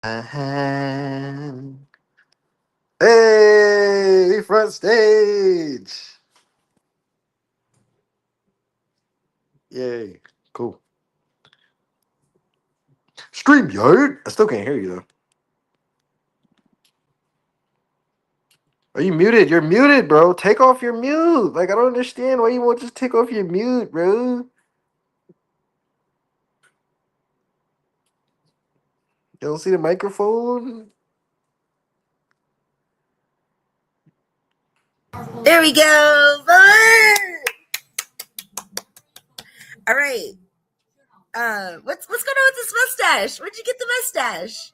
hand. Hey, front stage. Yay. Cool. StreamYard. I still can't hear you though. Are you muted? You're muted, bro. Take off your mute. Like I don't understand why you won't just take off your mute, bro. You don't see the microphone? There we go. All right. What's going on with this mustache? Where'd you get the mustache?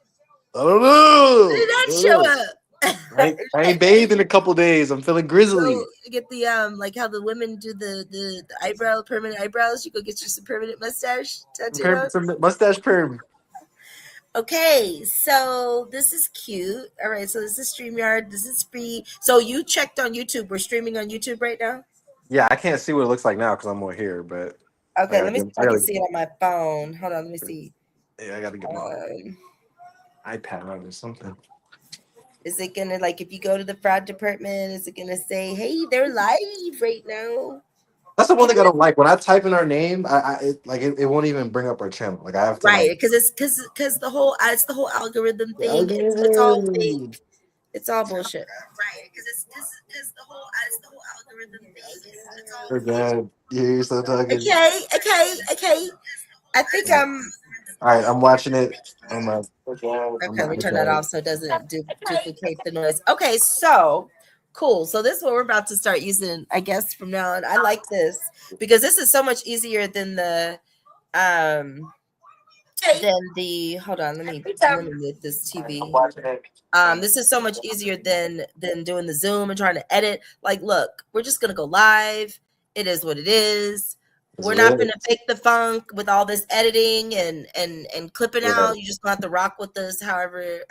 I don't When know. did I that don't show know. up? I ain't bathed in a couple days. I'm feeling Go grizzly. get the like how the women do the eyebrow permanent eyebrows. You go get you some permanent mustache tattooed on. Mustache perm. Okay, so this is cute. All right, so this is StreamYard. This is free. So you checked on YouTube. We're streaming on YouTube right now. Yeah, I can't see what it looks like now because I'm more here, but Okay, let me see if I I can gotta, see it on my phone. Hold on, let me see. yeah, I gotta get my Um, iPad out or something. Is it gonna like if you go to the fraud department, is it gonna say, hey, they're live right now? That's the one thing I don't like. When I type in our name, it won't even bring up our channel. Like I have to Right, like. because it's the whole algorithm Yeah, thing. It's all fake. It's all bullshit. Right, because it's the whole algorithm thing. It's all we're fake. bad. You're still talking. Okay. I think All right, I'm watching it on my. On okay, my let me turn that off iPad. so it doesn't duplicate the noise. Okay, so cool. So this is what we're about to start using, I guess, from now on. I like this because this is so much easier um than the hold on, let me mute this TV. I'm watching it. This is so much easier than doing the Zoom and trying to edit. Like, look, we're just gonna go live. It is what it is. It's We're not gonna lit. fake the funk with all this editing and clipping Yeah. out. You just got to rock with us however it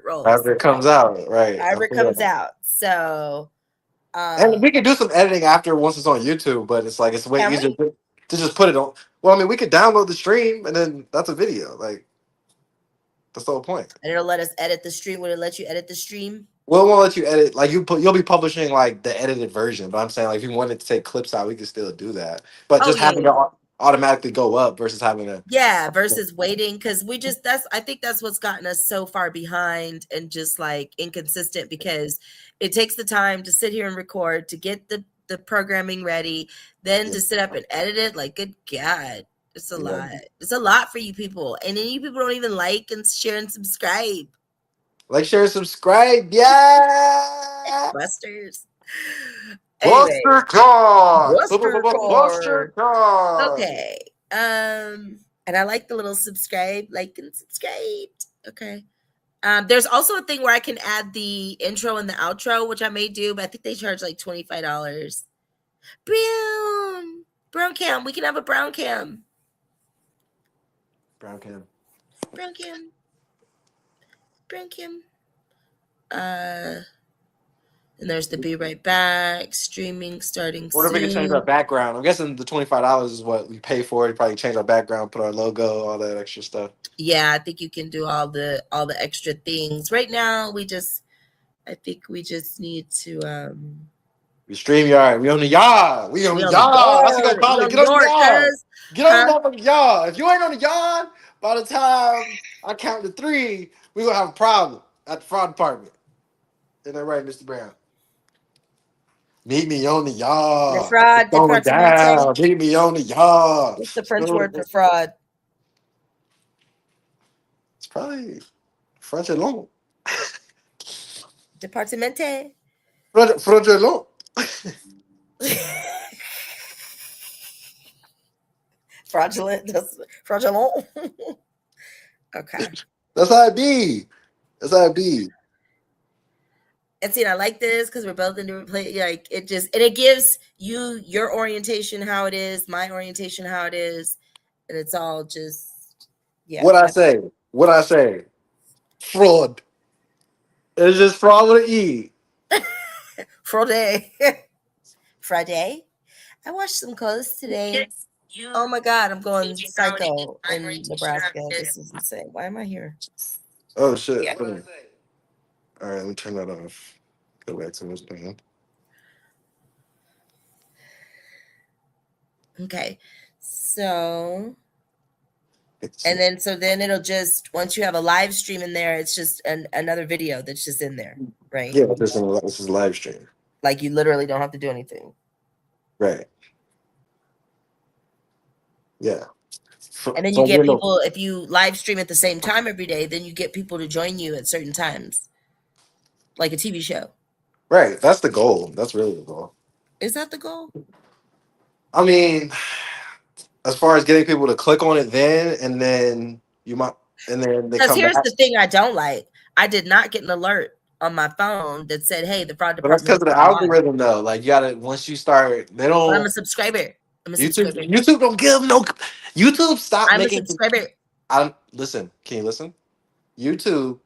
rolls. However it comes out, right? I However it feel comes that. out. So And um we can do some editing after once it's on YouTube, but it's like it's way can easier we? to just put it on. Well, I mean, we could download the stream and then that's a video. Like that's the whole point. And it'll let us edit the stream. Would it let you edit the stream? Well, it won't let you edit. Like you'll be publishing like the edited version. But I'm saying like if you wanted to take clips out, we could still do that. But Oh just yeah, having it yeah. automatically go up versus having a. Yeah, versus waiting because we just that's I think that's what's gotten us so far behind and just like inconsistent because it takes the time to sit here and record to get the programming ready, then Yeah, to sit up and edit it. Like, good God, it's a yeah. lot. It's a lot for you people, and then you people don't even like and share and subscribe, Like, share, subscribe. Yeah. busters. Anyway, Buster card. Buster Buster card. card. Okay. And I like the little subscribe, like and subscribed. Okay. There's also a thing where I can add the intro and the outro, which I may do, but I think they charge like $25. Brown cam. We can have a brown cam. Brown can. Brown cam. Brown cam. Uh, and there's the Be Right Back streaming starting What if we can change our soon. background? I'm guessing the $25 is what we pay for it. Probably change our background, put our logo, all that extra stuff. Yeah, I think you can do all the extra things. Right now, I think we just need to We StreamYard. We on the yard. We on we the on the yard. That's what you yard. gonna call We it. on Get the on the yard, yard. cuz. Get on the Huh? motherfucking yard. If you ain't on the yard, by the time I count to three, we gonna have a problem at the fraud department. Isn't that right, Mr. Brown? Meet me on the The yard. It's fraud, going departmente. down. Meet me on the yard. What's the French word for fraud? It's probably French alone. Departmente. French alone. Fraudulent. That's fraudulent. Okay. That's how it be. That's how it be. And see, I like this because we're both in different place. Like it just and it gives you your orientation how it is, my orientation how it is, and it's all just yeah. What I say? What I say? Fraud. It's just fraud with an E. Friday. Friday. I washed some clothes today. Oh my God, I'm going psycho in Nebraska. This is insane. Why am I here? Oh shit. Yeah. Hold on. All right, let me turn that off. Go back to what's doing. Okay. So, and then it'll just, once you have a live stream in there, it's just another video that's just in there, right? Yeah, this is live stream. Like you literally don't have to do anything. Right. Yeah. And then you get people, if you live stream at the same time every day, then you get people to join you at certain times, like a TV show. Right. That's the goal. That's really the goal. Is that the goal? I mean, as far as getting people to click on it and then you might, and then they Because come here's back. the thing I don't like. I did not get an alert on my phone that said, hey, the fraud But that's department. because of the algorithm, though. Like, you gotta, once you start, they But I'm don't. a subscriber. YouTube don't give no. YouTube stop I'm making. a subscriber. Listen. Can you listen? YouTube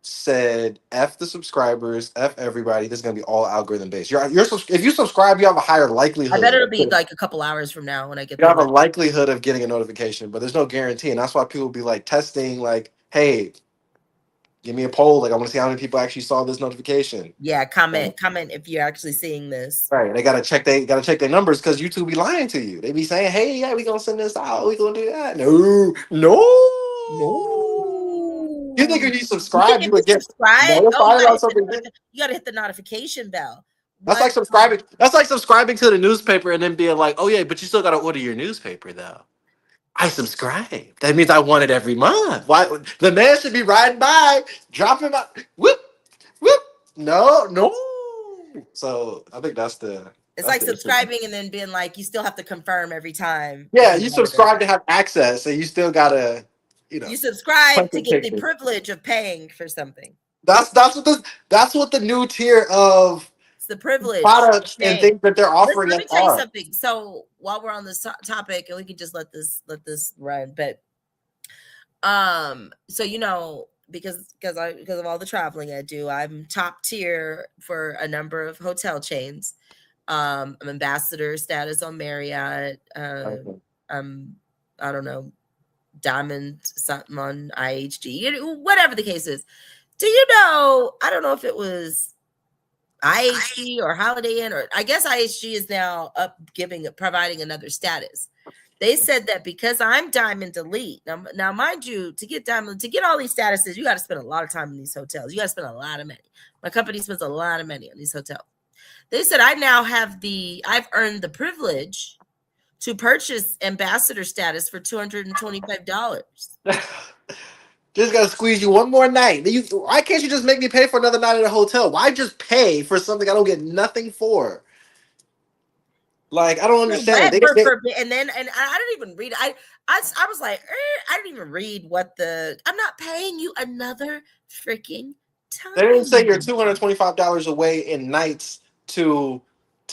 said F the subscribers, F everybody. This is gonna be all algorithm based. If you subscribe, you have a higher likelihood. I bet it'll be like a couple hours from now when I get You have a the likelihood of getting a notification, but there's no guarantee, and that's why people be like testing, like, hey, give me a poll. Like, I want to see how many people actually saw this notification. Yeah, comment if you're actually seeing this. Right. They gotta check their numbers because YouTube be lying to you. They be saying, hey, yeah, we gonna send this out, we gonna do that. No. You think if you subscribe, you would get notified about something? You gotta hit the notification bell. That's like subscribing. That's like subscribing to the newspaper and then being like, oh yeah, but you still gotta order your newspaper though. I subscribe. That means I want it every month. Why the man should be riding by, dropping my whoop, whoop. No. So I think that's the. It's like subscribing and then being like, you still have to confirm every time. Yeah, you subscribe to have access, so you still gotta, You subscribe to get the privilege of paying for something. That's what the new tier of the privilege products and things that they're offering. Let me tell you something. So while we're on this topic, and we can just let this run, but so because of all the traveling I do, I'm top tier for a number of hotel chains. I'm ambassador status on Marriott. I don't know, diamond something on IHG, whatever the case is. Do you know? I don't know if it was IHG or Holiday Inn, or I guess IHG is now providing another status. They said that because I'm Diamond Elite, now mind you, to get all these statuses, you got to spend a lot of time in these hotels. You got to spend a lot of money. My company spends a lot of money on these hotels. They said I now I've earned the privilege to purchase ambassador status for $225. Just gotta squeeze you one more night. Why can't you just make me pay for another night at a hotel? Why just pay for something I don't get nothing for? Like, I don't understand. And I didn't even read. I was like, I didn't even read I'm not paying you another freaking time. They didn't say you're $225 away in nights to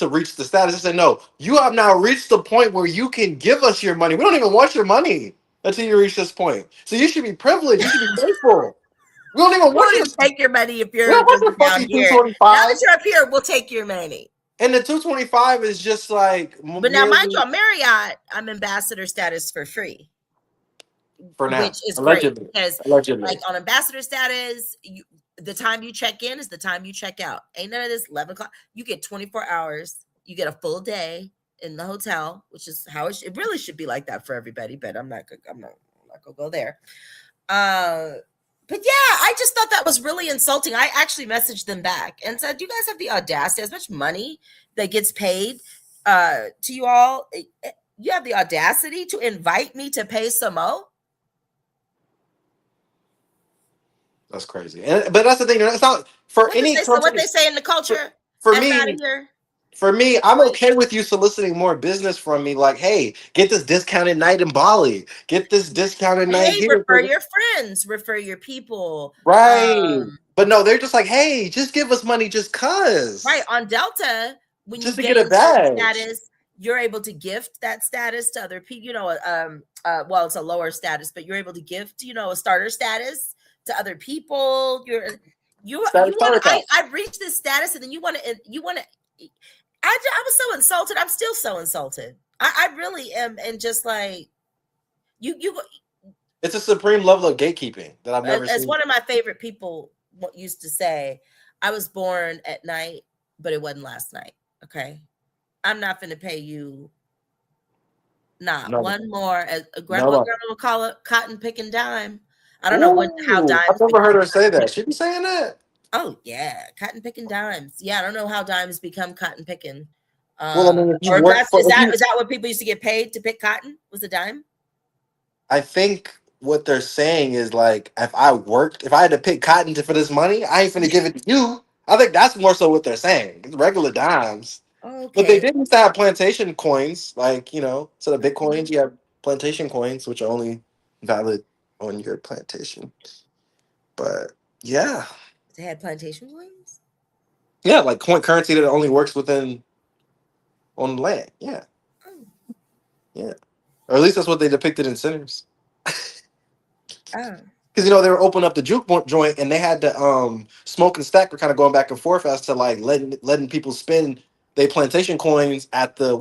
reach the status. They said, no, you have now reached the point where you can give us your money. We don't even want your money until you reach this point. So you should be privileged. You should be grateful. We don't even want to take your money if you're down here. Now that you're up here, we'll take your money. And the $225 is just like. But now, mind you, on Marriott, I'm ambassador status for free. For now, which is allegedly. Great because, like on ambassador status, the time you check in is the time you check out. Ain't none of this 11 o'clock. You get 24 hours. You get a full day in the hotel, which is how it really should be like that for everybody. But I'm not gonna go there. But yeah, I just thought that was really insulting. I actually messaged them back and said, "You guys have the audacity, as much money that gets paid to you all, you have the audacity to invite me to pay some more." That's crazy. But that's the thing. It's not for any. What they say in the culture. For me, I'm okay with you soliciting more business from me. Like, hey, get this discounted night in Bali. Get this discounted night here. Refer your friends. Refer your people. Right. But no, they're just like, hey, just give us money just cause. Right. On Delta, when just you get a badge. Status, you're able to gift that status to other people. Well, it's a lower status, but you're able to gift, a starter status to other people. I've reached this status, and then you want to. I was so insulted. I'm still so insulted. I really am, and just like you. It's a supreme level of gatekeeping that I've never As seen. one of my favorite people used to say, I was born at night, but it wasn't last night. Okay. I'm not going to pay you not No, one more. What no. grandma would call it, cotton picking dime. I don't know how Ooh, I've dimes never heard become her say cotton that. picking. She be saying that. Oh yeah, cotton picking dimes. Yeah, I don't know how dimes become cotton picking. Well, I mean, if you Or work for, is that what people used to get paid to pick cotton? Was a dime? I think what they're saying is like, if I had to pick cotton for this money, I ain't finna give it to you. I think that's more so what they're saying. It's regular dimes. But they Okay. did used to have plantation coins, like, instead of Bitcoins, you have plantation coins, which are only valid on your plantation. But yeah, They had plantation coins. yeah, like coin currency that only works on the land. Yeah, Oh, yeah, or at least that's what they depicted in Sinners. oh. Because they were opening up the juke joint, and they had the Smoke and Stack were kind of going back and forth as to like letting people spend their plantation coins at the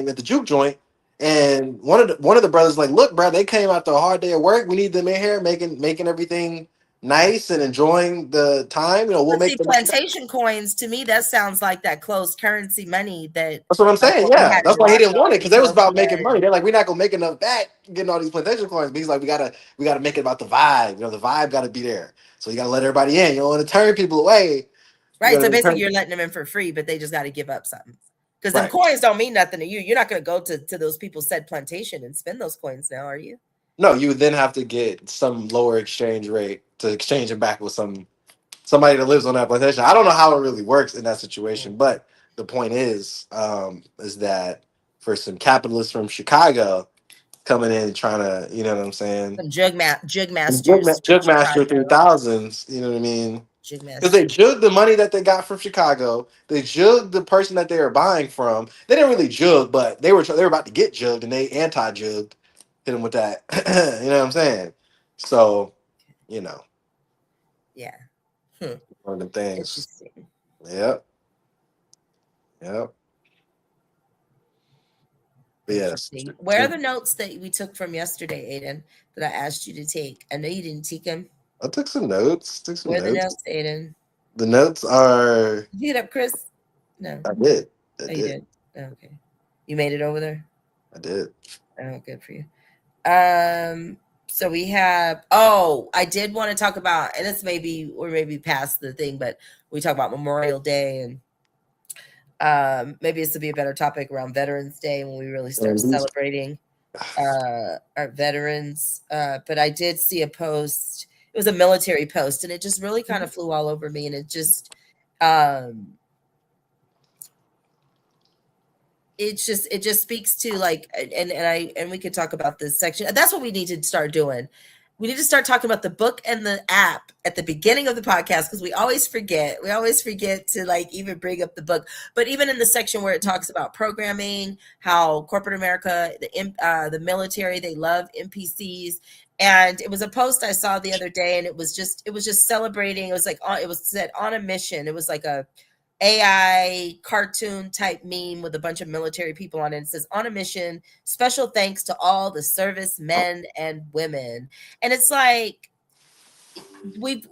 at the juke joint. And one of the brothers like, look, bro, they came after a hard day of work. We need them in here making everything nice and enjoying the time. We'll But make see, them. plantation coins to me that sounds like that closed currency money that That's what I'm like saying. what we Yeah, had that's in why he didn't want it Roswell. because they was about We making had money. They're like, we're not gonna make enough back getting all these plantation coins. But he's like, we gotta make it about the vibe. The vibe got to be there. So you gotta let everybody in. You don't want to turn people away. You right. So gotta basically, turn. you're letting them in for free, but they just got to give up something because them Right. coins don't mean nothing to you. You're not going to go to those people said plantation and spend those coins now, are you? No, you would then have to get some lower exchange rate to exchange it back with somebody that lives on that plantation. I don't know how it really works in that situation, but the point is that for some capitalists from Chicago coming in and trying to, you know what I'm saying? Some jug Some masters from Jugmaster Chicago. 3000s, you know what I mean? Jig Because they masters. jugged the money that they got from Chicago. They jugged the person that they were buying from. They didn't really jug, but they were about to get jugged, and they anti-jugged. Hit them with that. You know what I'm saying? So, you know, Yeah. Hmm. one of them things. Interesting. Yep. Yep. But yes. Interesting. Where are the notes that we took from yesterday, Aiden, that I asked you to take? I know you didn't take them. I took some notes. Took some Where are the notes. notes, Aiden? The notes are. Did you get up, Chris? No. I did. I Oh, you did. did. Oh, okay. You made it over there? I did. Oh, good for you. So we have, I did want to talk about, and this maybe past the thing, but we talk about Memorial Day, and maybe this would be a better topic around Veterans Day when we really start And these- celebrating our veterans. But I did see a post, it was a military post, and it just really kind of flew all over me, and it just it just speaks to like, and we could talk about this section. That's what we need to start doing. We need to start talking about the book and the app at the beginning of the podcast, because we always forget to like even bring up the book. But even in the section where it talks about programming, how corporate America, the military, they love NPCs. And it was a post I saw the other day, and it was just celebrating. It was like it was said on a mission. It was like a AI cartoon type meme with a bunch of military people on it. It says, on a mission, special thanks to all the service men and women. And it's like, we've,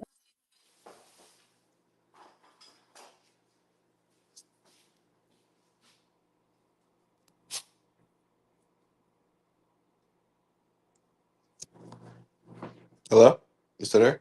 Hello? You still there?